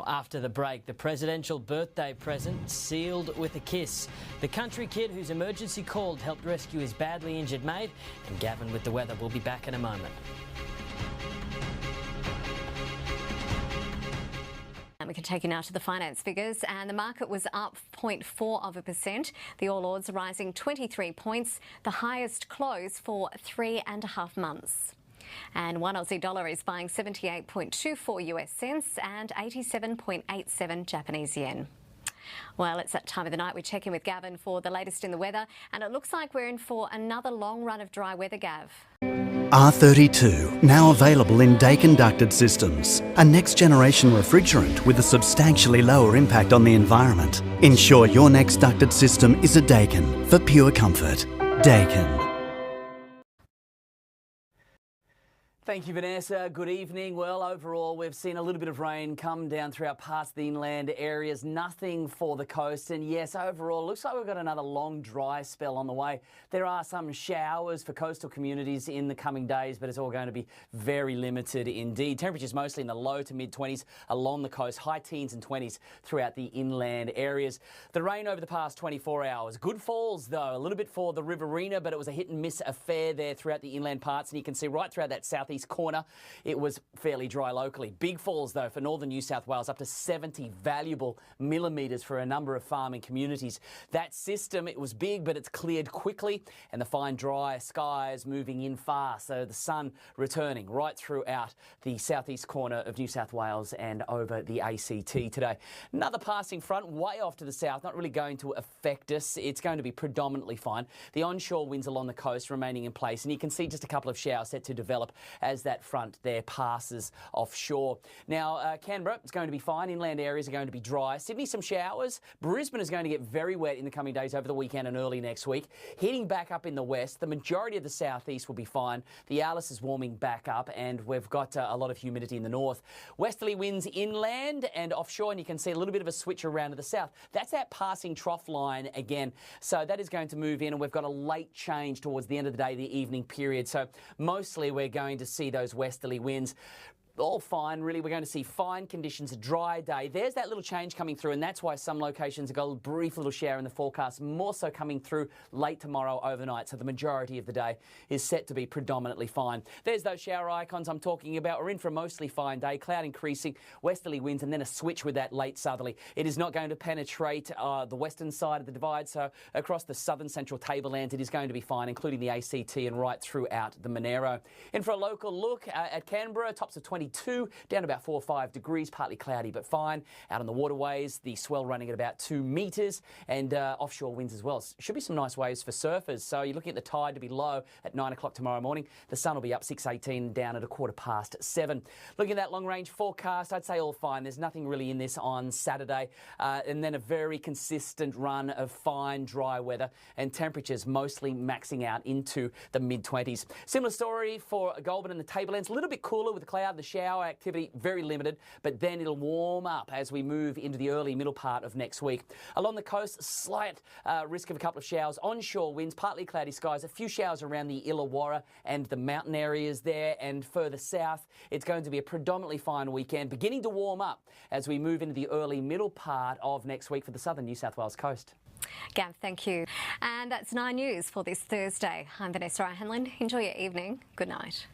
after the break, the presidential birthday present sealed with a kiss. The country kid whose emergency call helped rescue his badly injured mate, and Gavin with the weather. We'll be back in a moment. And we can take you now to the finance figures, and the market was up 0.4%. The All Ords rising 23 points, the highest close for 3.5 months. And one Aussie dollar is buying 78.24 US cents and 87.87 Japanese yen. Well, it's that time of the night we check in with Gavin for the latest in the weather, and it looks like we're in for another long run of dry weather, Gav. R32, now available in Dakin ducted systems. A next-generation refrigerant with a substantially lower impact on the environment. Ensure your next ducted system is a Dakin for pure comfort. Dakin. Thank you, Vanessa. Good evening. Well, overall, we've seen a little bit of rain come down throughout parts of the inland areas. Nothing for the coast. And yes, overall, looks like we've got another long dry spell on the way. There are some showers for coastal communities in the coming days, but it's all going to be very limited indeed. Temperatures mostly in the low to mid-20s along the coast, high teens and 20s throughout the inland areas. The rain over the past 24 hours. Good falls, though. A little bit for the Riverina, but it was a hit-and-miss affair there throughout the inland parts. And you can see right throughout that southeast corner, it was fairly dry locally. Big falls, though, for northern New South Wales, up to 70 valuable millimetres for a number of farming communities. That system, it was big, but it's cleared quickly, and the fine dry skies moving in fast. So the sun returning right throughout the southeast corner of New South Wales and over the ACT today. Another passing front way off to the south, not really going to affect us. It's going to be predominantly fine. The onshore winds along the coast remaining in place, and you can see just a couple of showers set to develop as that front there passes offshore. Now, Canberra is going to be fine. Inland areas are going to be dry. Sydney, some showers. Brisbane is going to get very wet in the coming days over the weekend and early next week. Heating back up in the west. The majority of the southeast will be fine. The Alice is warming back up, and we've got a lot of humidity in the north. Westerly winds inland and offshore, and you can see a little bit of a switch around to the south. That's that passing trough line again. So that is going to move in, and we've got a late change towards the end of the day, the evening period. So mostly we're going to see those westerly winds. All fine, really. We're going to see fine conditions, a dry day. There's that little change coming through, and that's why some locations have got a brief little shower in the forecast, more so coming through late tomorrow overnight. So the majority of the day is set to be predominantly fine. There's those shower icons I'm talking about. We're in for a mostly fine day, cloud increasing, westerly winds, and then a switch with that late southerly. It is not going to penetrate the western side of the divide, so across the southern central tablelands it is going to be fine, including the ACT and right throughout the Monero. In for a local look at Canberra, tops of 22, down about 4 or 5 degrees, partly cloudy but fine. Out on the waterways, the swell running at about 2 metres, and offshore winds as well. Should be some nice waves for surfers. So you're looking at the tide to be low at 9 o'clock tomorrow morning. The sun will be up 6:18, down at 7:15. Looking at that long range forecast, I'd say all fine. There's nothing really in this on Saturday, and then a very consistent run of fine dry weather, and temperatures mostly maxing out into the mid-20s. Similar story for Goulburn and the Tablelands. A little bit cooler with the cloud, the shower activity very limited, but then it'll warm up as we move into the early middle part of next week. Along the coast, slight risk of a couple of showers. Onshore winds, partly cloudy skies, a few showers around the Illawarra and the mountain areas there, and further south it's going to be a predominantly fine weekend, beginning to warm up as we move into the early middle part of next week for the southern New South Wales coast. Gav, thank you. And that's 9 News for this Thursday. I'm Vanessa. Enjoy your evening. Good night.